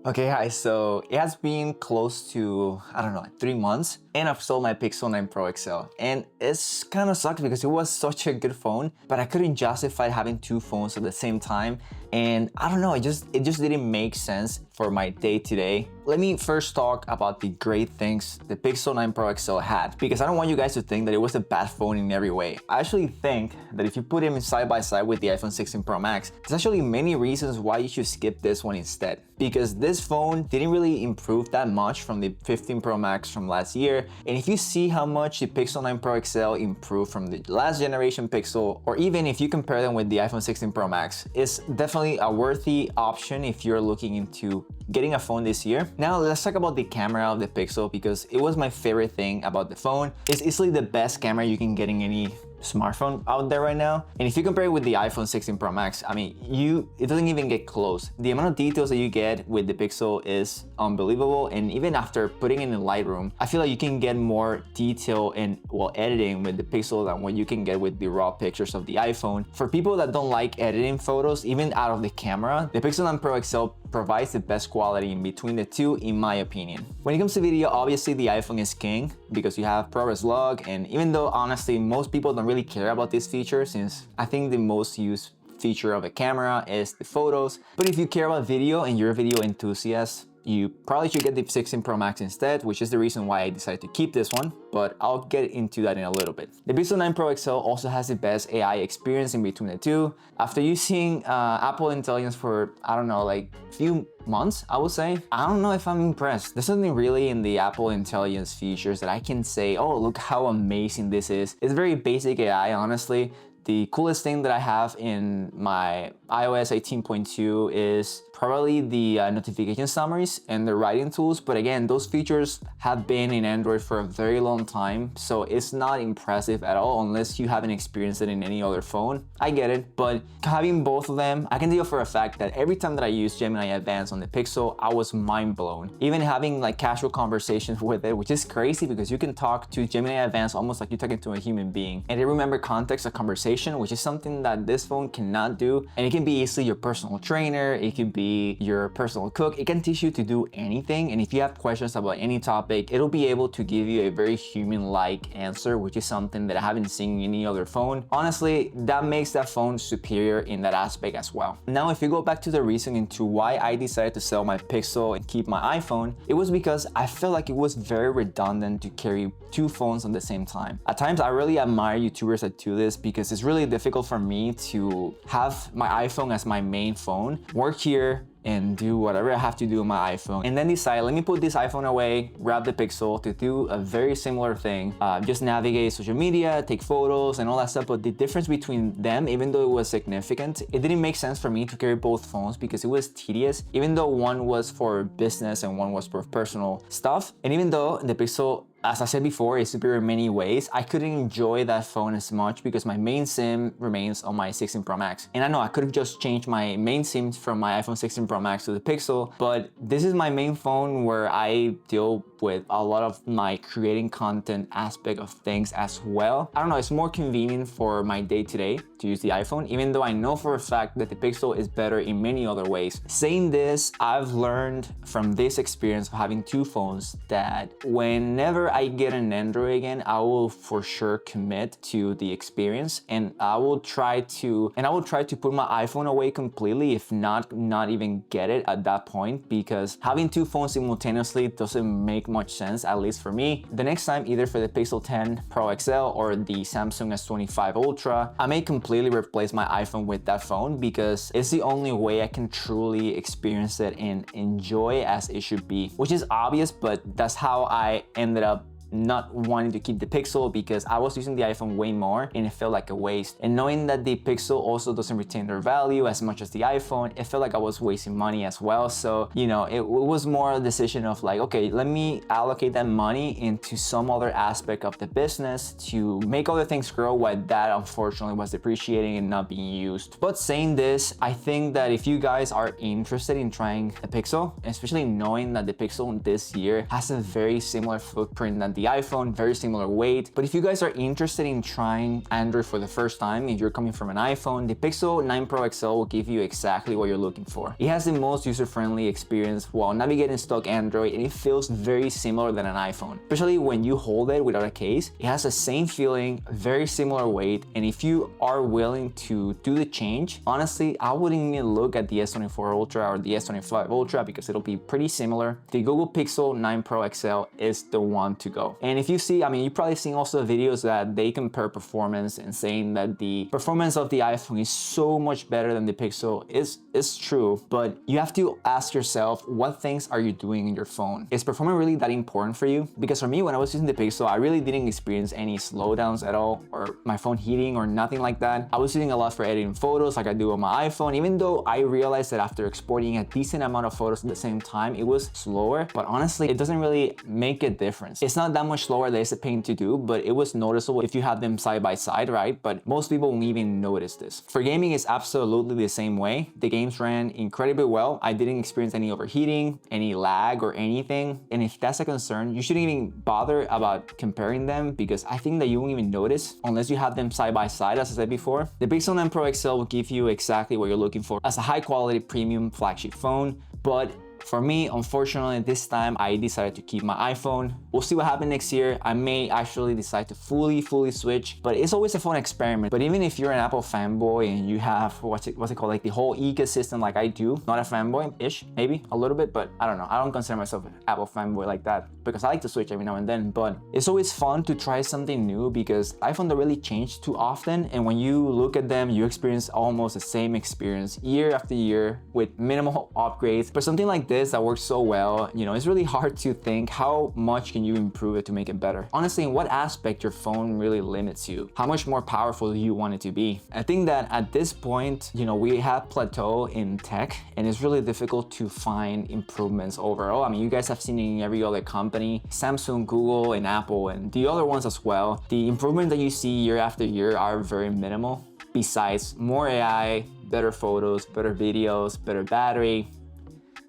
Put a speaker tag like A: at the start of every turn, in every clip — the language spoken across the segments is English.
A: Okay guys, so it has been close to, I don't know, like 3 months and I've sold my Pixel 9 Pro XL, and it's kind of sucked because it was such a good phone, but I couldn't justify having two phones at the same time, and I don't know, it just didn't make sense for my day-to-day. Let me first talk about the great things the Pixel 9 Pro XL had, because I don't want you guys to think that it was a bad phone in every way. I actually think that if you put him side by side with the iPhone 16 Pro Max, there's actually many reasons why you should skip this one instead. Because this phone didn't really improve that much from the 15 Pro Max from last year. And if you see how much the Pixel 9 Pro XL improved from the last generation Pixel, or even if you compare them with the iPhone 16 Pro Max, it's definitely a worthy option if you're looking into getting a phone this year. Now let's talk about the camera of the Pixel, because it was my favorite thing about the phone. It's easily the best camera you can get in any smartphone out there right now. And if you compare it with the iPhone 16 Pro Max, I mean, it doesn't even get close. The amount of details that you get with the Pixel is unbelievable. And even after putting it in Lightroom, I feel like you can get more detail and editing with the Pixel than what you can get with the raw pictures of the iPhone. For people that don't like editing photos, even out of the camera, the Pixel 9 Pro XL provides the best quality in between the two, in my opinion. When it comes to video, obviously the iPhone is king because you have ProRes log, and even though honestly most people don't really care about this feature, since I think the most used feature of a camera is the photos, but if you care about video and you're a video enthusiast, you probably should get the 16 Pro Max instead, which is the reason why I decided to keep this one, but I'll get into that in a little bit. The Pixel 9 Pro XL also has the best AI experience in between the two. After using Apple Intelligence for, I don't know, like a few months, I would say, I don't know if I'm impressed. There's something really in the Apple Intelligence features that I can say, oh, look how amazing this is. It's very basic AI, honestly. The coolest thing that I have in my iOS 18.2 is probably the notification summaries and the writing tools. But again, those features have been in Android for a very long time, so it's not impressive at all unless you haven't experienced it in any other phone. I get it, but having both of them, I can tell you for a fact that every time that I use Gemini Advanced on the Pixel, I was mind blown. Even having like casual conversations with it, which is crazy because you can talk to Gemini Advanced almost like you're talking to a human being, and they remember context of conversation, which is something that this phone cannot do. And it can be easily your personal trainer, it can be your personal cook, it can teach you to do anything. And if you have questions about any topic, it'll be able to give you a very human-like answer, which is something that I haven't seen in any other phone. Honestly, that makes that phone superior in that aspect as well. Now, if you go back to the reason into why I decided to sell my Pixel and keep my iPhone, it was because I felt like it was very redundant to carry two phones at the same time. At times, I really admire YouTubers that do this because it's really difficult for me to have my iPhone as my main phone, work here, and do whatever I have to do on my iPhone, and then decide, let me put this iPhone away, grab the Pixel to do a very similar thing, just navigate social media, take photos and all that stuff. But the difference between them, even though it was significant, it didn't make sense for me to carry both phones because it was tedious, even though one was for business and one was for personal stuff. And even though the Pixel, as I said before, is superior in many ways, I couldn't enjoy that phone as much because my main SIM remains on my 16 Pro Max. And I know I could have just changed my main SIM from my iPhone 16 Pro Max to the Pixel, but this is my main phone where I deal with a lot of my creating content aspect of things as well. I don't know, it's more convenient for my day-to-day to use the iPhone, even though I know for a fact that the Pixel is better in many other ways. Saying this, I've learned from this experience of having two phones that whenever I get an Android again, I will for sure commit to the experience, and I will try to put my iPhone away completely, if not even get it at that point, because having two phones simultaneously doesn't make much sense, at least for me. The next time, either for the Pixel 10 Pro XL or the Samsung S25 Ultra, I may completely replace my iPhone with that phone because it's the only way I can truly experience it and enjoy as it should be, which is obvious, but that's how I ended up not wanting to keep the Pixel, because I was using the iPhone way more and it felt like a waste. And knowing that the Pixel also doesn't retain their value as much as the iPhone, it felt like I was wasting money as well. So, you know, it was more a decision of like, okay, let me allocate that money into some other aspect of the business to make other things grow, while that unfortunately was depreciating and not being used. But saying this, I think that if you guys are interested in trying the Pixel, especially knowing that the Pixel this year has a very similar footprint than the iPhone, very similar weight. But if you guys are interested in trying Android for the first time, if you're coming from an iPhone, the Pixel 9 Pro XL will give you exactly what you're looking for. It has the most user-friendly experience while navigating stock Android, and it feels very similar than an iPhone. Especially when you hold it without a case, it has the same feeling, very similar weight, and if you are willing to do the change, honestly, I wouldn't even look at the S24 Ultra or the S25 Ultra because it'll be pretty similar. The Google Pixel 9 Pro XL is the one to go. And if you see, I mean, you've probably seen also videos that they compare performance and saying that the performance of the iPhone is so much better than the Pixel. Is true, but you have to ask yourself, what things are you doing in your phone? Is performance really that important for you? Because for me, when I was using the Pixel, I really didn't experience any slowdowns at all, or my phone heating or nothing like that. I was using a lot for editing photos like I do on my iPhone, even though I realized that after exporting a decent amount of photos at the same time, it was slower. But honestly, it doesn't really make a difference. It's not that much slower that it's a pain to do, but it was noticeable if you have them side by side, right? But most people won't even notice this. For gaming, it's absolutely the same way. The games ran incredibly well. I didn't experience any overheating, any lag or anything. And if that's a concern, you shouldn't even bother about comparing them because I think that you won't even notice unless you have them side by side, as I said before. The Pixel 9 Pro XL will give you exactly what you're looking for as a high quality premium flagship phone, but for me, unfortunately, this time I decided to keep my iPhone. We'll see what happens next year. I may actually decide to fully switch, but it's always a fun experiment. But even if you're an Apple fanboy and you have, what's it called, like the whole ecosystem like I do, not a fanboy-ish, maybe a little bit, but I don't know. I don't consider myself an Apple fanboy like that because I like to switch every now and then, but it's always fun to try something new because iPhone don't really change too often. And when you look at them, you experience almost the same experience year after year with minimal upgrades. But something like this that works so well, you know, it's really hard to think how much can you improve it to make it better. Honestly, in what aspect your phone really limits you? How much more powerful do you want it to be? I think that at this point, you know, we have plateau in tech and it's really difficult to find improvements overall. I mean, you guys have seen it in every other company, Samsung, Google, and Apple, and the other ones as well. The improvements that you see year after year are very minimal. Besides more AI, better photos, better videos, better battery,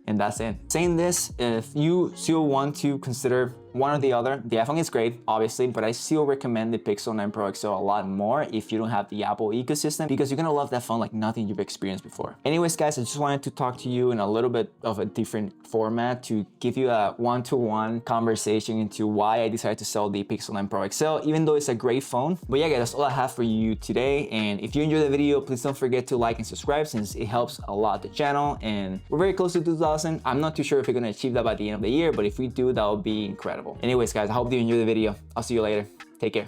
A: and that's it. Saying this, if you still want to consider one or the other, the iPhone is great, obviously, but I still recommend the Pixel 9 Pro XL a lot more if you don't have the Apple ecosystem because you're gonna love that phone like nothing you've experienced before. Anyways, guys, I just wanted to talk to you in a little bit of a different format to give you a one-to-one conversation into why I decided to sell the Pixel 9 Pro XL, even though it's a great phone. But yeah, guys, that's all I have for you today. And if you enjoyed the video, please don't forget to like and subscribe since it helps a lot the channel. And we're very close to 2,000. I'm not too sure if we're gonna achieve that by the end of the year, but if we do, that will be incredible. Anyways, guys, I hope you enjoyed the video. I'll see you later. Take care.